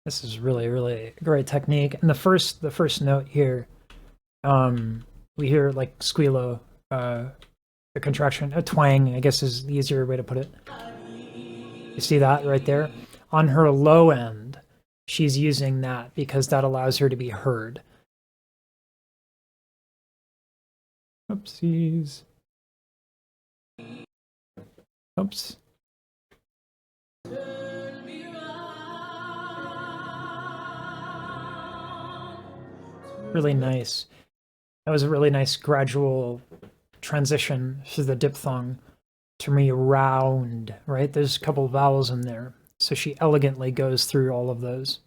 This is really, really great technique. And the first note here, we hear like squealo, a contraction, a twang, I guess is the easier way to put it. You see that right there? On her low end, she's using that because that allows her to be heard. Oopsies. Oops. Really nice. That was a really nice gradual transition to the diphthong to me round, right? There's a couple of vowels in there. So she elegantly goes through all of those.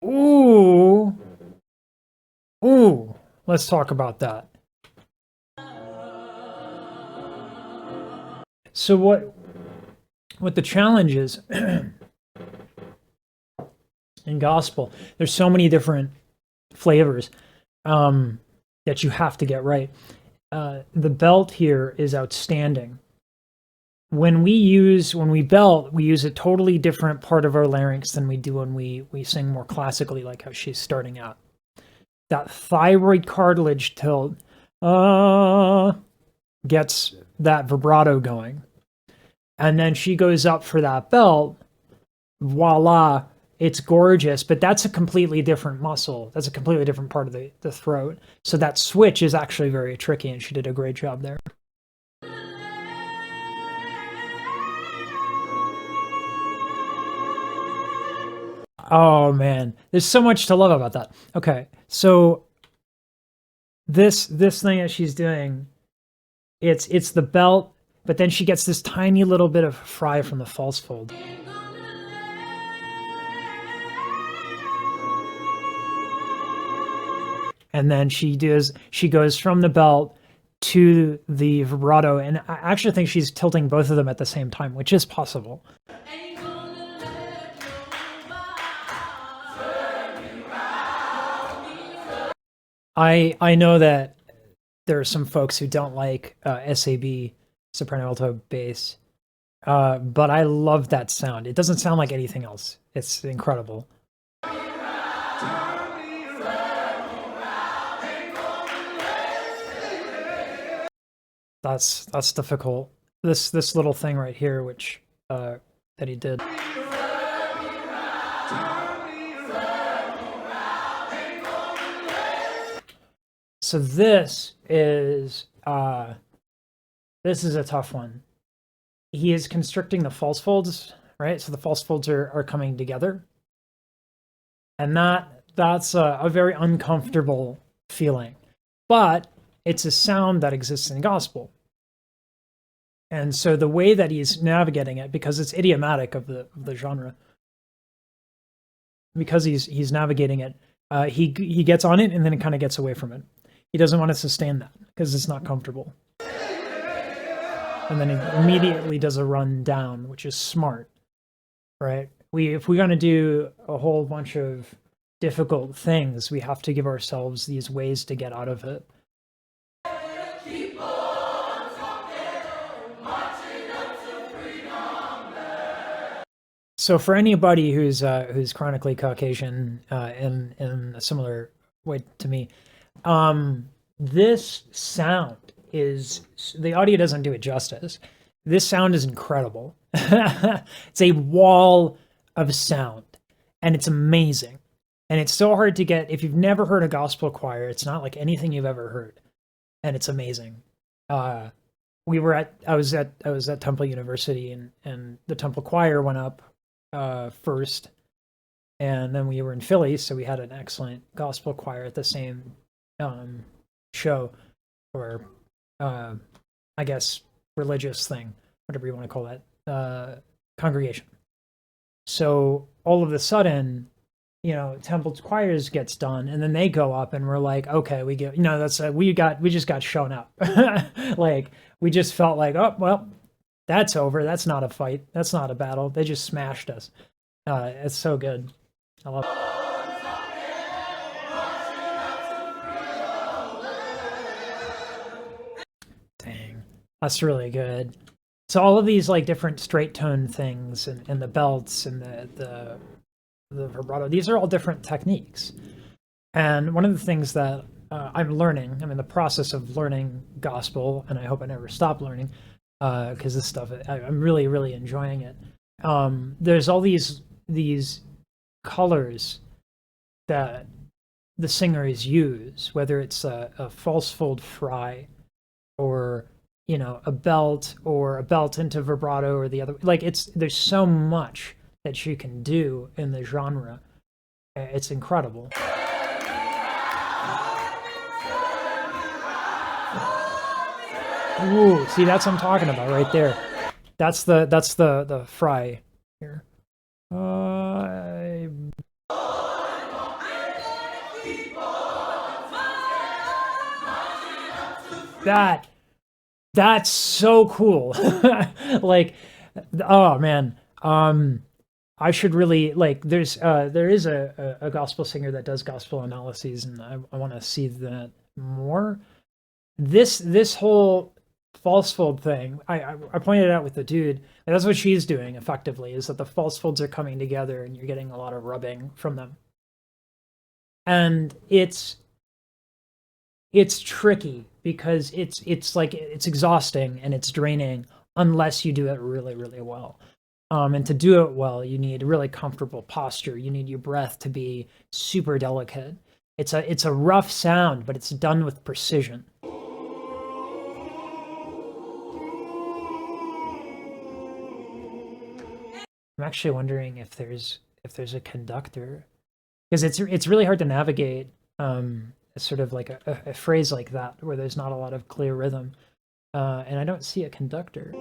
Ooh. Ooh. Let's talk about that. So what the challenge is in gospel, there's so many different flavors that you have to get right. The belt here is outstanding. When we belt, we use a totally different part of our larynx than we do when we sing more classically, like how she's starting out. That thyroid cartilage tilt gets that vibrato going. And then she goes up for that belt, voila, it's gorgeous, but that's a completely different muscle. That's a completely different part of the throat. So that switch is actually very tricky, and she did a great job there. Oh man, there's so much to love about that. Okay, so this thing that she's doing, it's the belt, but then she gets this tiny little bit of fry from the false fold. And then she goes from the belt to the vibrato, and I actually think she's tilting both of them at the same time, which is possible. I know that there are some folks who don't like SAB, soprano alto bass, but I love that sound. It doesn't sound like anything else. It's incredible. That's difficult. This little thing right here, which that he did. So this is a tough one. He is constricting the false folds, right? So the false folds are coming together, and that's a very uncomfortable feeling. But it's a sound that exists in gospel. And so the way that he's navigating it, because it's idiomatic of the genre, because he's navigating it, he gets on it and then it kind of gets away from it. He doesn't want to sustain that because it's not comfortable. And then he immediately does a run down, which is smart, right? If we're going to do a whole bunch of difficult things, we have to give ourselves these ways to get out of it. So for anybody who's chronically Caucasian in a similar way to me, this sound is, the audio doesn't do it justice. This sound is incredible. It's a wall of sound, and it's amazing. And it's so hard to get. If you've never heard a gospel choir, it's not like anything you've ever heard, and it's amazing. I was at Temple University, and the Temple choir went up first, and then we were in Philly, so we had an excellent gospel choir at the same show, or I guess religious thing, whatever you want to call that, congregation. So all of a sudden, Temple choirs gets done, and then they go up, and we're like, okay, we get, we just got shown up. Like, we just felt like, oh well, that's over. That's not a fight. That's not a battle. They just smashed us. It's so good. I love it. That's really good. So all of these like different straight tone things and the belts and the vibrato, these are all different techniques. And one of the things that I'm learning, I'm in the process of learning gospel, and I hope I never stop learning, because this stuff, I'm really, really enjoying it. There's all these colors that the singers use, whether it's a false fold fry, or you know, a belt, or a belt into vibrato, or the other. Like there's so much that you can do in the genre. It's incredible. Ooh, see, that's what I'm talking about right there. That's the fry here. That's so cool. Like, oh man. I should really like. There is a gospel singer that does gospel analyses, and I want to see that more. This whole false fold thing, I pointed out with the dude, and that's what she's doing effectively, is that the false folds are coming together and you're getting a lot of rubbing from them. And it's tricky because it's like it's exhausting and it's draining unless you do it really, really well. And to do it well, you need really comfortable posture. You need your breath to be super delicate. It's a rough sound, but it's done with precision. I'm actually wondering if there's a conductor, because it's really hard to navigate sort of like a phrase like that where there's not a lot of clear rhythm, and I don't see a conductor.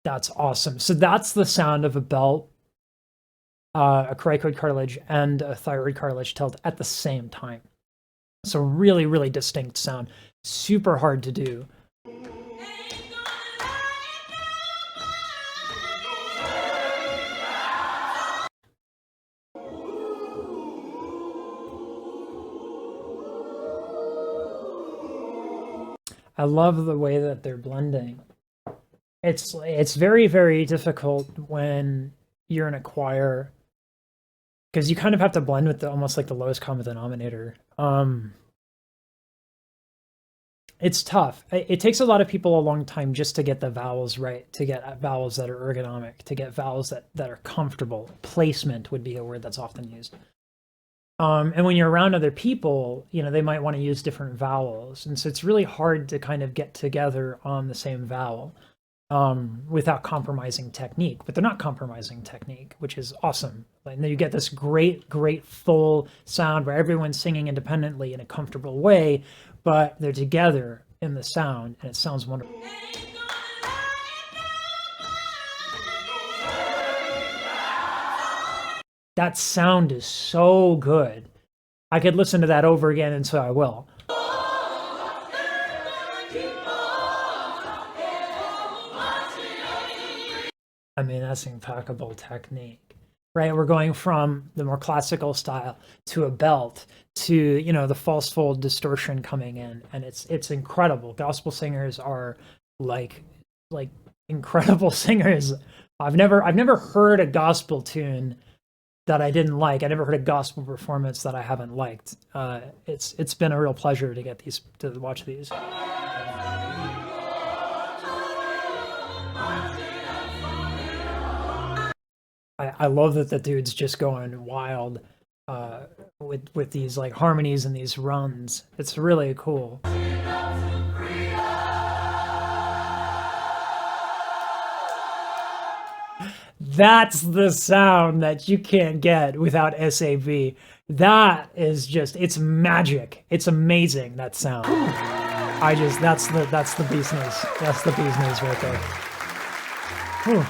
That's awesome. So that's the sound of a belt, a cricoid cartilage, and a thyroid cartilage tilt at the same time. So really, really distinct sound. Super hard to do. I love the way that they're blending. It's very, very difficult when you're in a choir, because you kind of have to blend with almost like the lowest common denominator. It's tough. It takes a lot of people a long time just to get the vowels right, to get vowels that are ergonomic, to get vowels that are comfortable. Placement would be a word that's often used. And when you're around other people, you know, they might want to use different vowels. And so it's really hard to kind of get together on the same vowel without compromising technique. But they're not compromising technique, which is awesome. And then you get this great, great full sound where everyone's singing independently in a comfortable way, but they're together in the sound, and it sounds wonderful. That sound is so good. I could listen to that over again, and so I will. I mean, that's impeccable technique, right? We're going from the more classical style to a belt to, you know, the false fold distortion coming in, and it's incredible. Gospel singers are like incredible singers. I've never heard a gospel tune that I didn't like. I never heard a gospel performance that I haven't liked. It's been a real pleasure to get to watch these. I love that the dude's just going wild with these like harmonies and these runs. It's really cool. That's the sound that you can't get without SAV. That is just, it's magic. It's amazing, that sound. That's the bee's knees. That's the bee's knees right there. Whew.